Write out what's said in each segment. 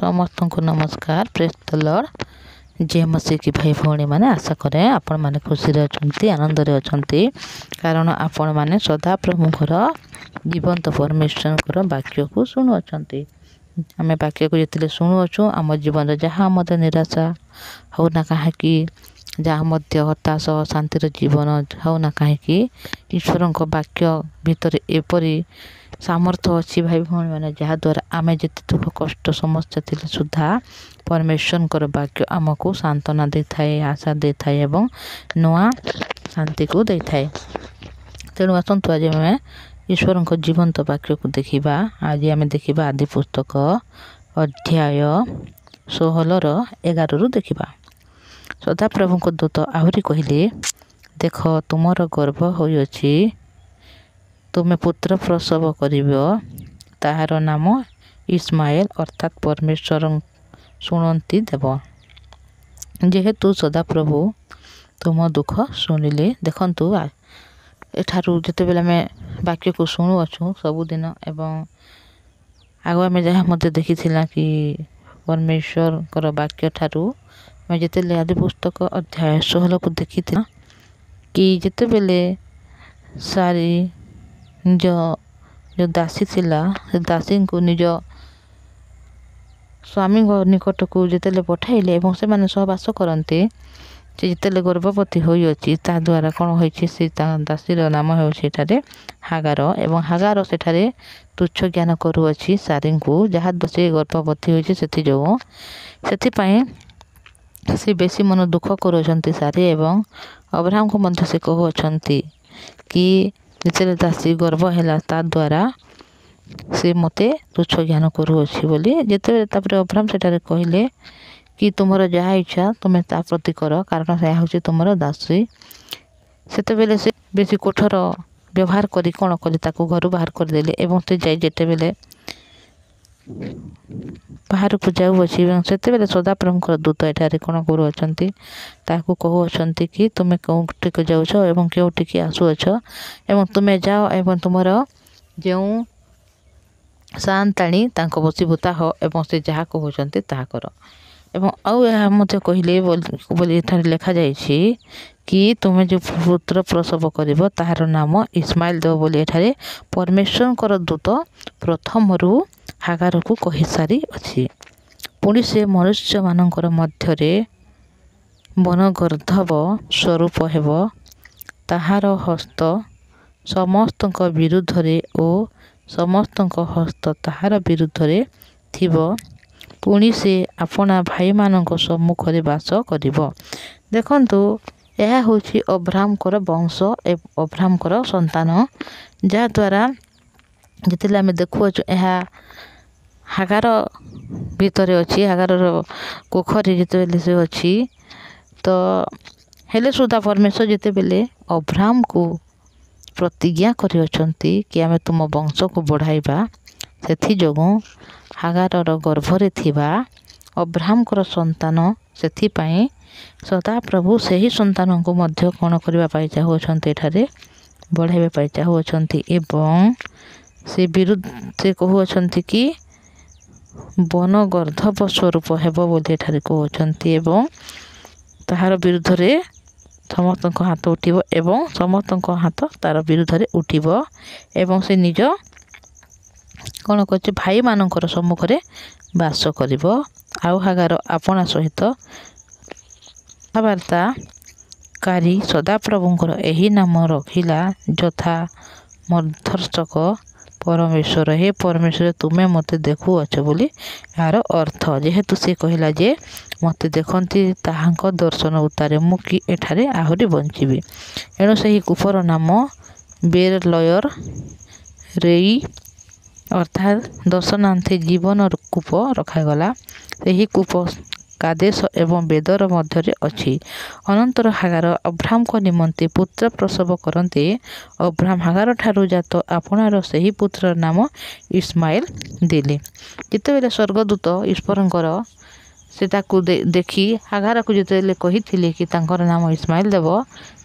समस्त को नमस्कार। Praise the lord. जे मसीह की भाई भौणी मैंने आशा करें आपण मैंने खुशी अच्छे आनंद अच्छे कारण आपण मैंने सदा प्रभुंर जीवंत परमेश्वर वाक्य को शुणुअंट। आम वाक्य को जिते शुणुअु आम जीवन जहाँ मत निराशा हो ना कहीं जहाँ मध्य हताश शांतिर जीवन हो ना कहीं ईश्वर वाक्य भितर एपरी सामर्थ्य अच्छी भाई भौणी मैंने जहाद्वारा आम जिते दुख कष्ट समस्या थी सुधा परमेश्वर वाक्य आमको सांत्वना दे थाए आशा दे थाए एवं नुआ शांति को दे थाए। तेणु आसतु आज आम ईश्वर जीवंत वाक्य को देखा। आज आम देखा आदि पुस्तक अध्याय 16:11 देखा। सदा प्रभु को दूत आहरी कहले, देख तुमर गर्भ होइछि, तुमे पुत्र प्रसव करिब, ताहार नाम इस्माएल अर्थात परमेश्वर शुणती देव। जेहेतु सदा प्रभु तुम दुख शुणिले। देखंतु एठारू जिते बेले आम वाक्य को शुणुअछु सबुदिन एवं आग आम जहाँ मत देखी कि परमेश्वर वाक्य ठारू मैं जिते आदि पुस्तक अध्याय 16 को देखी कि जिते बेले सारी जो दासी थिला से दासी को निज स्वामी निकट को जिते पठाइले और से माने सहवास करते से जिते गर्भवती होइछि ता द्वारा कौन होइछि से दासीर नाम होठारे हागार एवं हागार सेठारे तुच्छ ज्ञान करुअछि सारी को जहाँ से गर्भवती होइछि से से बेसी मन दुख करुँच सारी एवं अब्राहम को मध्य से कहउछंती कि जिते दासी गर्भ है ता द्वारा से मते तुच्छ ज्ञान करुअछि बोली। जिते अब्राहम सेठारे कहले कि तुमर जहाँ इच्छा तुम्हें ता प्रति कर कारण से हूँ तुमर दासी। सेते बेले से बेसी कठोर व्यवहार करी कौन कले ताको घर बाहर करदेले एवं से जाई जेते बेले बाहर को जाऊँगी से सदा प्रभुंर दूत एठारे कौन करुँच ताकू कहउछंती कि तुम्हें कौटी को जाऊछ एवं केउटी की आसुअछ एवं तुम्हें जाओ एवं तुमर जो सांताणी तांको बसीभूता हो एवं से जहाँ कहउछंती ताहा कर। एवं आउ यह मत कहले बोली एठारे लिखा जाइछि कि तुम्हें जो पुत्र प्रसव करिब ताहार नाम इस्माएल देव बोली एठारे परमेश्वर दूत प्रथम हागार को कही सारी अच्छी। पुणी से मनुष्य मानकर मध्यरे वनगर्धव स्वरूप हेब, ताहार हस्त समस्त विरुद्धरे और समस्त हस्त ताहार विरुद्धरे थिब। पुणी से अपना भाई मानक सम्मुख रे वास करिब। देखंतु यह होछि अब्राहम कर वंश अब्राहम कर संतान जहाँ द्वारा जिते आम देखुअछु यह हागार भितर अच्छी हागार कोखरी जिते से अच्छी तो हेले सुधा परमेश्वर जिते बेले अब्राहम को प्रतिज्ञा करिअछंती कि आमे तुम वंश को बढ़ाइबा सेथि जोगु हागार गर्भरे थिबा अब्राहम कर संतान सेथि पई सदा प्रभु सही संतान को मध्य कौन करबा पाई चाहुअछंती एठारे बढ़ाइबा पाई चाहुअछंती एवं से विरुद्ध से कहउछंती कि वनगर्धव स्वरूप हेब बोली एठारे कहउछंती एवं ताहार विरुद्ध रे समस्त हाथ उठिब एवं समस्त हाथ तार विरुद्ध रे उठिब एवं से निज कौन कह भाई मानकर सम्मुख रे वास करिब। आउ हागार अपना सहित कथबार्ता कारी सदा प्रभुंकर एही नाम रखिला यथा मर्धर्शक परमेश्वर हे परमेश्वर तुम्हें मते देखु अछ बोली यार अर्थ। जेहेतु से कहला जे मते देखंती ताहांक दर्शन उतारे मु कि एठारे आहुरी बंचिबी। एणु सही कूपर नाम बेर लयर रेई अर्थात दर्शनांते जीवन कूप रखागला। यही कूप कादेश एवं बेदर मध्य अच्छी। अनंतर हागार अब्राहम को निमंते पुत्र प्रसव करते अब्राहम हागार ठारू जात आपणार सही पुत्र नाम इस्माएल देले। जिते बेले स्वर्गदूत ईश्वरंकर से देखी हागार को जिते कही कि तांकर नाम इस्माएल देव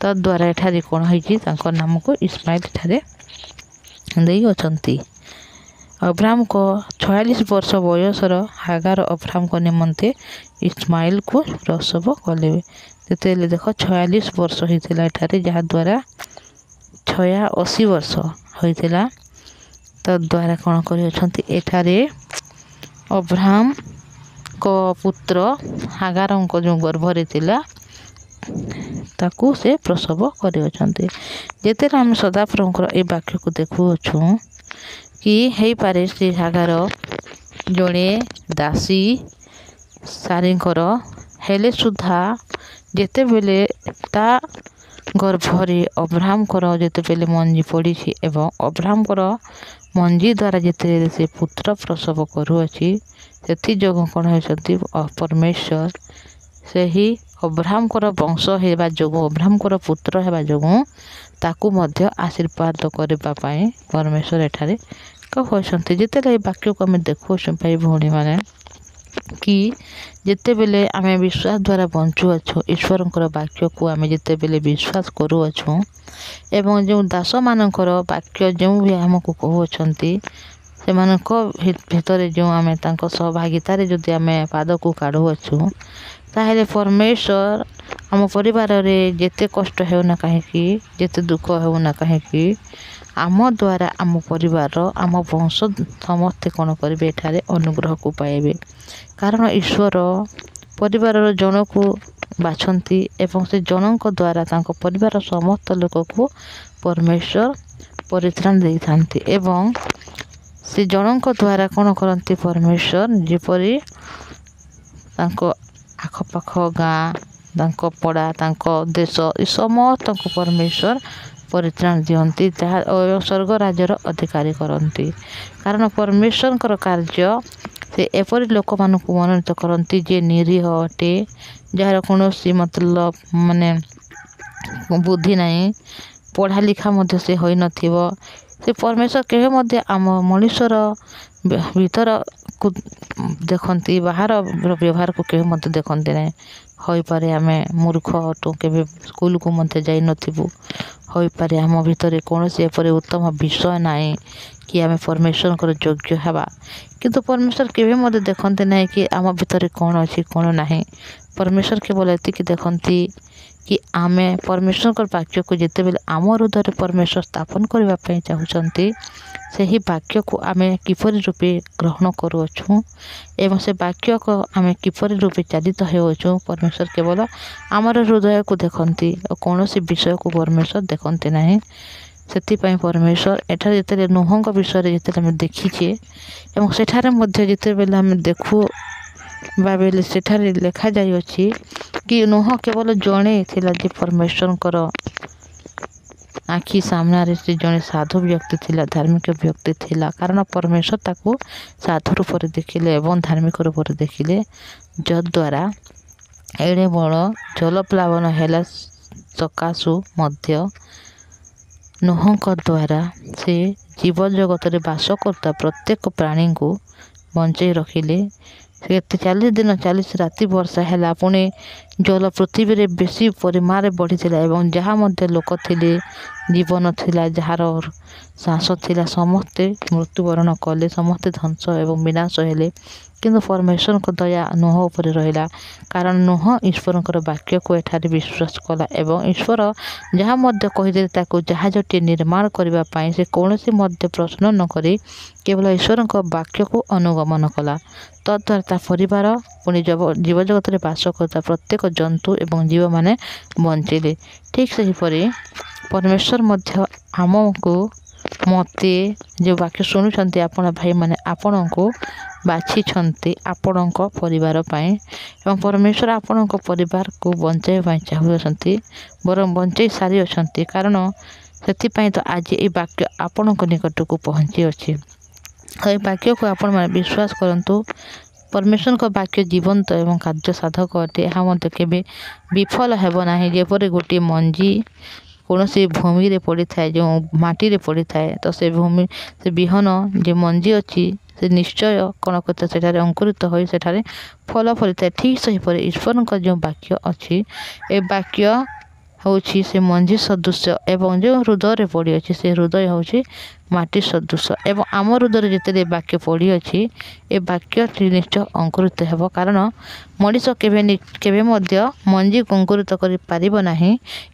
तद्वारा एठारे कौन होइछि तांकर नाम को इस्माएल ठारे देई अछंती। अब्राहम को 46 ବର୍ଷ ବୟସର ହାଗାର ଅବ୍ରାମଙ୍କ ନିମନ୍ତେ ଇସମାଇଲକୁ ପ୍ରସବ କଲେ। ଯେତେବେଳେ ଦେଖ 46 ବର୍ଷ ହୋଇଥିଲା ଏଠାରେ, ଯାହାଦ୍ୱାରା 86 ବର୍ଷ ହୋଇଥିଲା। ତଦ୍ୱାରା କ'ଣ କରିଅଛନ୍ତି ଏଠାରେ ଅବ୍ରାମଙ୍କ ପୁତ୍ର ହାଗାରଙ୍କ ଯେଉଁ ଗର୍ଭରେ ଥିଲା ତାକୁ ସେ ପ୍ରସବ କରିଅଛନ୍ତି। ଯେତେବେଳେ ଆମେ ସଦାପ୍ରଭୁଙ୍କର ଏ ବାକ୍ୟକୁ ଦେଖୁଅଛୁ କି ହେଇପାରେ ସେ ହାଗାର ଜଣେ ଦାସୀ ଶାରୀଙ୍କର ହେଲେ ସୁଦ୍ଧା ଯେତେବେଳେ ତା ଗର୍ଭରେ ଅବ୍ରାମଙ୍କର ଯେତେବେଳେ ମଞ୍ଜି ପଡ଼ିଛି ଏବଂ ଅବ୍ରାମଙ୍କର ମଞ୍ଜି ଦ୍ୱାରା ଯେତେବେଳେ ସେ ପୁତ୍ର ପ୍ରସବ କରୁଅଛି, ସେଥିଯୋଗୁଁ କ'ଣ ହେଉଛନ୍ତି ପରମେଶ୍ୱର ସେହି ଅବ୍ରାମଙ୍କର ବଂଶ ହେବା ଯୋଗୁଁ, ଅବ୍ରାମଙ୍କର ପୁତ୍ର ହେବା ଯୋଗୁଁ ତାକୁ ମଧ୍ୟ ଆଶୀର୍ବାଦ କରିବା ପାଇଁ ପରମେଶ୍ୱର ଏଠାରେ କହୁଛନ୍ତି। ଯେତେବେଳେ ଏ ବାକ୍ୟକୁ ଆମେ ଦେଖୁଅଛୁ ଭାଇ ଭଉଣୀମାନେ, କି ଯେତେବେଳେ ଆମେ ବିଶ୍ୱାସ ଦ୍ୱାରା ବଞ୍ଚୁଅଛୁ, ଈଶ୍ୱରଙ୍କର ବାକ୍ୟକୁ ଆମେ ଯେତେବେଳେ ବିଶ୍ୱାସ କରୁଅଛୁ ଏବଂ ଯେଉଁ ଦାସମାନଙ୍କର ବାକ୍ୟ ଯେଉଁ ବି ଆମକୁ କହୁଅଛନ୍ତି, ସେମାନଙ୍କ ଭିତରେ ଯେଉଁ ଆମେ ତାଙ୍କ ସହଭାଗିତାରେ ଯଦି ଆମେ ପାଦକୁ କାଢ଼ୁଅଛୁ, ତାହେଲେ ପରମେଶ୍ୱର ଆମ ପରିବାରରେ ଯେତେ କଷ୍ଟ ହେଉନା କାହିଁକି, ଯେତେ ଦୁଃଖ ହେଉନା କାହିଁକି, ଆମ ଦ୍ୱାରା ଆମ ପରିବାର, ଆମ ବଂଶ ସମସ୍ତେ କ'ଣ କରିବେ ଏଠାରେ ଅନୁଗ୍ରହକୁ ପାଇବେ। କାରଣ ଈଶ୍ୱର ପରିବାରର ଜଣକୁ ବାଛନ୍ତି ଏବଂ ସେ ଜଣଙ୍କ ଦ୍ୱାରା ତାଙ୍କ ପରିବାର ସମସ୍ତ ଲୋକକୁ ପରମେଶ୍ୱର ପରିତ୍ରାଣ ଦେଇଥାନ୍ତି ଏବଂ ସେ ଜଣଙ୍କ ଦ୍ୱାରା କ'ଣ କରନ୍ତି ପରମେଶ୍ୱର ଯେପରି ତାଙ୍କ ଆଖପାଖ ଗାଁ, ତାଙ୍କ ପଡ଼ା, ତାଙ୍କ ଦେଶ, ଏ ସମସ୍ତଙ୍କୁ ପରମେଶ୍ୱର ପରିତ୍ରାଣ ଦିଅନ୍ତି, ଯାହା ସ୍ୱର୍ଗ ରାଜ୍ୟର ଅଧିକାରୀ କରନ୍ତି। କାରଣ ପରମେଶ୍ୱରଙ୍କର କାର୍ଯ୍ୟ ସେ ଏପରି ଲୋକମାନଙ୍କୁ ମନୋନୀତ କରନ୍ତି ଯେ ନିରୀହ ଅଟେ, ଯାହାର କୌଣସି ମତଲବ ବୁଦ୍ଧି ନାହିଁ, ପଢ଼ା ଲେଖା ମଧ୍ୟ ସେ ହୋଇନଥିବ। ସେ ପରମେଶ୍ୱର କେବେ ମଧ୍ୟ ଆମ ମଣିଷର ଭିତରକୁ ଦେଖନ୍ତି, ବାହାର ବ୍ୟବହାରକୁ କେବେ ମଧ୍ୟ ଦେଖନ୍ତି ନାହିଁ। ହୋଇପାରେ ଆମେ ମୂର୍ଖ ଅଟୁ, କେବେ ସ୍କୁଲକୁ ମଧ୍ୟ ଯାଇନଥିବୁ, ହୋଇପାରେ ଆମ ଭିତରେ କୌଣସି ଏପରି ଉତ୍ତମ ବିଷୟ ନାହିଁ କି ଆମେ ପରମେଶ୍ୱରଙ୍କର ଯୋଗ୍ୟ ହେବା, କିନ୍ତୁ ପରମେଶ୍ୱର କେବେ ମଧ୍ୟ ଦେଖନ୍ତି ନାହିଁ କି ଆମ ଭିତରେ କ'ଣ ଅଛି କ'ଣ ନାହିଁ। ପରମେଶ୍ୱର କେବଳ ଏତିକି ଦେଖନ୍ତି କି ଆମେ ପରମେଶ୍ୱରଙ୍କର ବାକ୍ୟକୁ ଯେତେବେଳେ ଆମ ହୃଦୟରେ ପରମେଶ୍ୱର ସ୍ଥାପନ କରିବା ପାଇଁ ଚାହୁଁଛନ୍ତି, ସେହି ବାକ୍ୟକୁ ଆମେ କିପରି ରୂପେ ଗ୍ରହଣ କରୁଅଛୁ ଏବଂ ସେ ବାକ୍ୟକୁ ଆମେ କିପରି ରୂପେ ଚାଲିତ ହେଉଅଛୁ, ପରମେଶ୍ୱର କେବଳ ଆମର ହୃଦୟକୁ ଦେଖନ୍ତି ଓ କୌଣସି ବିଷୟକୁ ପରମେଶ୍ୱର ଦେଖନ୍ତି ନାହିଁ। ସେଥିପାଇଁ ପରମେଶ୍ୱର ଏଠାରେ ଯେତେବେଳେ ନୋହଙ୍କ ବିଷୟରେ ଯେତେବେଳେ ଆମେ ଦେଖିଛେ ଏବଂ ସେଠାରେ ମଧ୍ୟ ଯେତେବେଳେ ଆମେ ଦେଖୁ ବେଳେ ସେଠାରେ ଲେଖାଯାଇଅଛି କି ନୋହ କେବଳ ଜଣେ ଥିଲା ଯେ ପରମେଶ୍ୱରଙ୍କର ଆଖି ସାମ୍ନାରେ ସେ ଜଣେ ସାଧୁ ବ୍ୟକ୍ତି ଥିଲା, ଧାର୍ମିକ ବ୍ୟକ୍ତି ଥିଲା। କାରଣ ପରମେଶ୍ୱର ତାକୁ ସାଧୁ ରୂପରେ ଦେଖିଲେ ଏବଂ ଧାର୍ମିକ ରୂପରେ ଦେଖିଲେ, ଯଦ୍ୱାରା ଏଡ଼େ ବଡ଼ ଜଳପ୍ଲାବନ ହେଲା ସକାଶୁ ମଧ୍ୟ ନୋହଙ୍କ ଦ୍ୱାରା ସେ ଜୀବଜଗତରେ ବାସ କରୁଥିବା ପ୍ରତ୍ୟେକ ପ୍ରାଣୀଙ୍କୁ ବଞ୍ଚାଇ ରଖିଲେ। କେତେ 40 ଦିନ 40 ରାତି ବର୍ଷା ହେଲା, ପୁଣି ଜଳ ପୃଥିବୀରେ ବେଶୀ ପରିମାଣରେ ବଢ଼ିଥିଲା ଏବଂ ଯାହା ମଧ୍ୟ ଲୋକ ଥିଲେ, ଜୀବନ ଥିଲା, ଯାହାର ଶ୍ୱାସ ଥିଲା, ସମସ୍ତେ ମୃତ୍ୟୁବରଣ କଲେ, ସମସ୍ତେ ଧ୍ୱଂସ ଏବଂ ବିନାଶ ହେଲେ। କିନ୍ତୁ ପରମେଶ୍ୱରଙ୍କ ଦୟା ନୋହ ଉପରେ ରହିଲା, କାରଣ ନୋହ ଈଶ୍ୱରଙ୍କର ବାକ୍ୟକୁ ଏଠାରେ ବିଶ୍ୱାସ କଲା ଏବଂ ଈଶ୍ୱର ଯାହା ମଧ୍ୟ କହିଥିଲେ ତାକୁ ଜାହାଜଟିଏ ନିର୍ମାଣ କରିବା ପାଇଁ ସେ କୌଣସି ମଧ୍ୟ ପ୍ରଶ୍ନ ନକରି କେବଳ ଈଶ୍ୱରଙ୍କ ବାକ୍ୟକୁ ଅନୁଗମନ କଲା। ତଦ୍ୱାରା ତା ପରିବାର, ପୁଣି ଜୀବଜଗତରେ ବାସ କରୁଥିବା ପ୍ରତ୍ୟେକ ଜନ୍ତୁ ଏବଂ ଜୀବମାନେ ବଞ୍ଚିଲେ। ଠିକ୍ ସେହିପରି ପରମେଶ୍ୱର ମଧ୍ୟ ଆମକୁ, ମୋତେ ଯେଉଁ ବାକ୍ୟ ଶୁଣୁଛନ୍ତି ଆପଣ ଭାଇମାନେ, ଆପଣଙ୍କୁ ବାଛିଛନ୍ତି ଆପଣଙ୍କ ପରିବାର ପାଇଁ ଏବଂ ପରମେଶ୍ୱର ଆପଣଙ୍କ ପରିବାରକୁ ବଞ୍ଚାଇବା ପାଇଁ ଚାହୁଁଛନ୍ତି, ବରଂ ବଞ୍ଚାଇ ସାରିଅଛନ୍ତି। କାରଣ ସେଥିପାଇଁ ତ ଆଜି ଏହି ବାକ୍ୟ ଆପଣଙ୍କ ନିକଟକୁ ପହଞ୍ଚିଅଛି। ଏହି ବାକ୍ୟକୁ ଆପଣମାନେ ବିଶ୍ୱାସ କରନ୍ତୁ। ପରମେଶ୍ୱରଙ୍କ ବାକ୍ୟ ଜୀବନ୍ତ ଏବଂ କାର୍ଯ୍ୟ ସାଧକ ଅଟେ, ଏହା ମଧ୍ୟ କେବେ ବିଫଳ ହେବ ନାହିଁ। ଯେପରି ଗୋଟିଏ ମଞ୍ଜି କୌଣସି ଭୂମିରେ ପଡ଼ିଥାଏ, ଯେଉଁ ମାଟିରେ ପଡ଼ିଥାଏ, ତ ସେ ବିହନ ଯେ ମଞ୍ଜି ଅଛି ସେ ନିଶ୍ଚୟ କ'ଣ କରିଥାଏ, ସେଠାରେ ଅଙ୍କୁରିତ ହୋଇ ସେଠାରେ ଫଳ ଫଳିଥାଏ। ଠିକ୍ ସେହିପରି ଈଶ୍ୱରଙ୍କ ଯେଉଁ ବାକ୍ୟ ଅଛି, ଏ ବାକ୍ୟ ହେଉଛି ସେ ମଞ୍ଜି ସଦୃଶ୍ୟ ଏବଂ ଯେଉଁ ହୃଦୟରେ ପଡ଼ିଅଛି ସେ ହୃଦୟ ହେଉଛି ମାଟି ସଦୃଶ। ଏବଂ ଆମ ହୃଦୟରେ ଯେତେବେଳେ ବାକ୍ୟ ପଡ଼ିଅଛି ଏ ବାକ୍ୟଟି ନିଶ୍ଚୟ ଅଙ୍କୁରିତ ହେବ। କାରଣ ମଣିଷ କେବେ ମଧ୍ୟ ମଞ୍ଜି ଅଙ୍କୁରିତ କରିପାରିବ ନାହିଁ,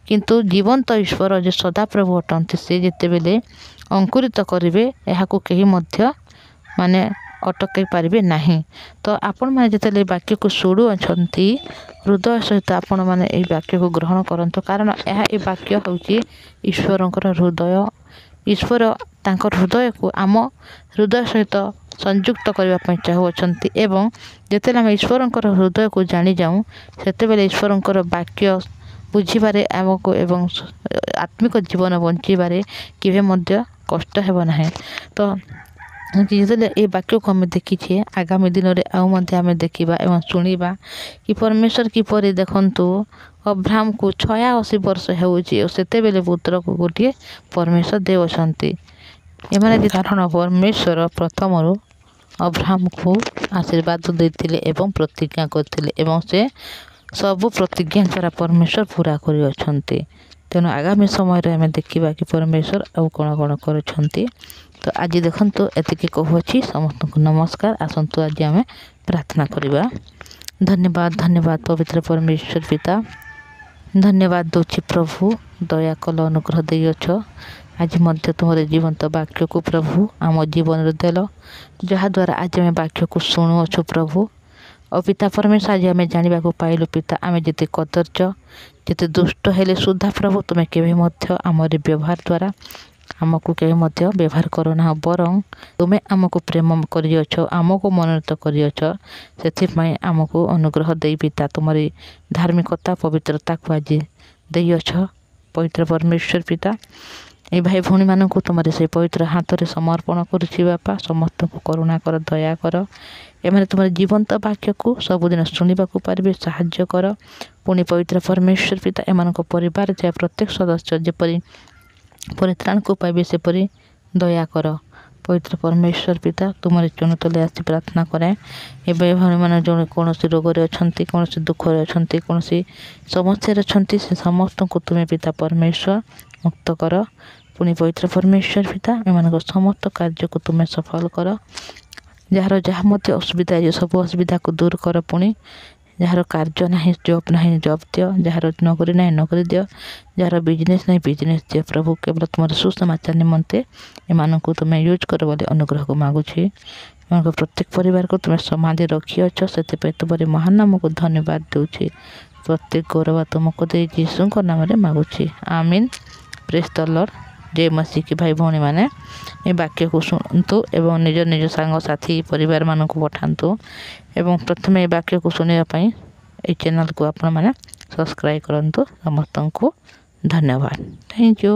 କିନ୍ତୁ ଜୀବନ୍ତ ଈଶ୍ୱର ଯେ ସଦାପ୍ରଭୁ ଅଟନ୍ତି ସେ ଯେତେବେଳେ ଅଙ୍କୁରିତ କରିବେ ଏହାକୁ କେହି ମଧ୍ୟ ଅଟକାଇ ପାରିବେ ନାହିଁ। ତ ଆପଣମାନେ ଯେତେବେଳେ ବାକ୍ୟକୁ ଶୁଣୁଅଛନ୍ତି ହୃଦୟ ସହିତ ଆପଣମାନେ ଏହି ବାକ୍ୟକୁ ଗ୍ରହଣ କରନ୍ତୁ। କାରଣ ଏ ବାକ୍ୟ ହେଉଛି ଈଶ୍ୱରଙ୍କର ହୃଦୟ। ଈଶ୍ୱର ତାଙ୍କ ହୃଦୟକୁ ଆମ ହୃଦୟ ସହିତ ସଂଯୁକ୍ତ କରିବା ପାଇଁ ଚାହୁଁଅଛନ୍ତି। ଏବଂ ଯେତେବେଳେ ଆମେ ଈଶ୍ୱରଙ୍କର ହୃଦୟକୁ ଜାଣିଯାଉ ସେତେବେଳେ ଈଶ୍ୱରଙ୍କର ବାକ୍ୟ ବୁଝିବାରେ ଆମକୁ ଏବଂ ଆତ୍ମିକ ଜୀବନ ବଞ୍ଚିବାରେ କେବେ ମଧ୍ୟ କଷ୍ଟ ହେବ ନାହିଁ। ତ ଯେତେବେଳେ ଏ ବାକ୍ୟକୁ ଆମେ ଦେଖିଛେ ଆଗାମୀ ଦିନରେ ଆଉ ମଧ୍ୟ ଆମେ ଦେଖିବା ଏବଂ ଶୁଣିବା କି ପରମେଶ୍ୱର କିପରି ଦେଖନ୍ତୁ ଅବ୍ରାହ୍ମକୁ 86 ବର୍ଷ ହେଉଛି ଓ ସେତେବେଳେ ପୁତ୍ରକୁ ଗୋଟିଏ ପରମେଶ୍ୱର ଦେଉଅଛନ୍ତି। ଏମାନେ କାରଣ ପରମେଶ୍ୱର ପ୍ରଥମରୁ ଅବ୍ରାହ୍ମକୁ ଆଶୀର୍ବାଦ ଦେଇଥିଲେ ଏବଂ ପ୍ରତିଜ୍ଞା କରିଥିଲେ ଏବଂ ସେ ସବୁ ପ୍ରତିଜ୍ଞା ଦ୍ୱାରା ପରମେଶ୍ୱର ପୁରା କରିଅଛନ୍ତି। ତେଣୁ ଆଗାମୀ ସମୟରେ ଆମେ ଦେଖିବା କି ପରମେଶ୍ୱର ଆଉ କ'ଣ କ'ଣ କରୁଛନ୍ତି। ତ ଆଜି ଦେଖନ୍ତୁ ଏତିକି କହୁଅଛି। ସମସ୍ତଙ୍କୁ ନମସ୍କାର। ଆସନ୍ତୁ ଆଜି ଆମେ ପ୍ରାର୍ଥନା କରିବା। ଧନ୍ୟବାଦ ପବିତ୍ର ପରମେଶ୍ୱର ପିତା, ଧନ୍ୟବାଦ ଦେଉଛି ପ୍ରଭୁ, ଦୟା କଲ, ଅନୁଗ୍ରହ ଦେଇଅଛ। ଆଜି ମଧ୍ୟ ତୁମର ଜୀବନ୍ତ ବାକ୍ୟକୁ ପ୍ରଭୁ ଆମ ଜୀବନରେ ଦେଲ, ଯାହାଦ୍ୱାରା ଆଜି ଆମେ ବାକ୍ୟକୁ ଶୁଣୁଅଛୁ ପ୍ରଭୁ। ଓ ପିତା ପରମେଶ୍ୱର ଆଜି ଆମେ ଜାଣିବାକୁ ପାଇଲୁ ପିତା, ଆମେ ଯେତେ କଦର୍ଯ୍ୟ ଯେତେ ଦୁଷ୍ଟ ହେଲେ ସୁଦ୍ଧା ପ୍ରଭୁ ତୁମେ କେବେ ମଧ୍ୟ ଆମରି ବ୍ୟବହାର ଦ୍ୱାରା ଆମକୁ କେବେ ମଧ୍ୟ ବ୍ୟବହାର କରୁନାହ, ବରଂ ତୁମେ ଆମକୁ ପ୍ରେମ କରିଅଛ, ଆମକୁ ମନୋନୀତ କରିଅଛ। ସେଥିପାଇଁ ଆମକୁ ଅନୁଗ୍ରହ ଦେଇ ପିତା ତୁମରି ଧାର୍ମିକତା ପବିତ୍ରତାକୁ ଆଜି ଦେଇଅଛ। ପବିତ୍ର ପରମେଶ୍ୱର ପିତା, ଏ ଭାଇ ଭଉଣୀମାନଙ୍କୁ ତୁମର ସେହି ପବିତ୍ର ହାତରେ ସମର୍ପଣ କରୁଛି ବାପା। ସମସ୍ତଙ୍କୁ କରୁଣା କର, ଦୟା କର। ଏମାନେ ତୁମର ଜୀବନ୍ତ ବାକ୍ୟକୁ ସବୁଦିନ ଶୁଣିବାକୁ ପାରିବେ, ସାହାଯ୍ୟ କର। ପୁଣି ପବିତ୍ର ପରମେଶ୍ୱର ପିତା ଏମାନଙ୍କ ପରିବାର ଯାହା ପ୍ରତ୍ୟେକ ସଦସ୍ୟ ଯେପରି ପରିତ୍ରାଣକୁ ପାଇବେ ସେପରି ଦୟା କର। ପବିତ୍ର ପରମେଶ୍ୱର ପିତା ତୁମର ଚରଣ ତଳେ ଆସି ପ୍ରାର୍ଥନା କରାଏ। ଏବେ ଭଉଣୀମାନେ ଜଣେ କୌଣସି ରୋଗରେ ଅଛନ୍ତି, କୌଣସି ଦୁଃଖରେ ଅଛନ୍ତି, କୌଣସି ସମସ୍ୟାରେ ଅଛନ୍ତି, ସେ ସମସ୍ତଙ୍କୁ ତୁମେ ପିତା ପରମେଶ୍ୱର ମୁକ୍ତ କର। ପୁଣି ପବିତ୍ର ପରମେଶ୍ୱର ପିତା ଏମାନଙ୍କ ସମସ୍ତ କାର୍ଯ୍ୟକୁ ତୁମେ ସଫଳ କର। ଯାହାର ଯାହା ମଧ୍ୟ ଅସୁବିଧା ଅଛି ସବୁ ଅସୁବିଧାକୁ ଦୂର କର। ପୁଣି ଯାହାର କାର୍ଯ୍ୟ ନାହିଁ ଜବ୍ ନାହିଁ ଜବ୍ ଦିଅ, ଯାହାର ନୌକରି ନାହିଁ ନୌକରି ଦିଅ, ଯାହାର ବିଜନେସ୍ ନାହିଁ ବିଜନେସ୍ ଦିଅ ପ୍ରଭୁ। କେବଳ ତୁମର ସୁସମାଚାର ନିମନ୍ତେ ଏମାନଙ୍କୁ ତୁମେ ୟୁଜ୍ କର ବୋଲି ଅନୁଗ୍ରହକୁ ମାଗୁଛି। ଏମାନଙ୍କ ପ୍ରତ୍ୟେକ ପରିବାରକୁ ତୁମେ ସମାଧି ରଖିଅଛ, ସେଥିପାଇଁ ତୁମର ମହାନ ନାମକୁ ଧନ୍ୟବାଦ ଦେଉଛି। ପ୍ରତ୍ୟେକ ଗୌରବ ତୁମକୁ ଦେଇ ଯୀଶୁଙ୍କ ନାମରେ ମାଗୁଛି, ଆମିନ୍। ପ୍ରେଜ୍ ଦ ଲର୍ଡ। ଜୟ ମସିକି ଭାଇ ଭଉଣୀମାନେ ଏ ବାକ୍ୟକୁ ଶୁଣନ୍ତୁ ଏବଂ ନିଜ ସାଙ୍ଗସାଥି ପରିବାରମାନଙ୍କୁ ପଠାନ୍ତୁ। ଏବଂ ପ୍ରଥମେ ଏ ବାକ୍ୟକୁ ଶୁଣିବା ପାଇଁ এই ଚ୍ୟାନେଲକୁ ଆପଣମାନେ ସବସ୍କ୍ରାଇବ୍ କରନ୍ତୁ। ସମସ୍ତଙ୍କୁ ଧନ୍ୟବାଦ। Thank you.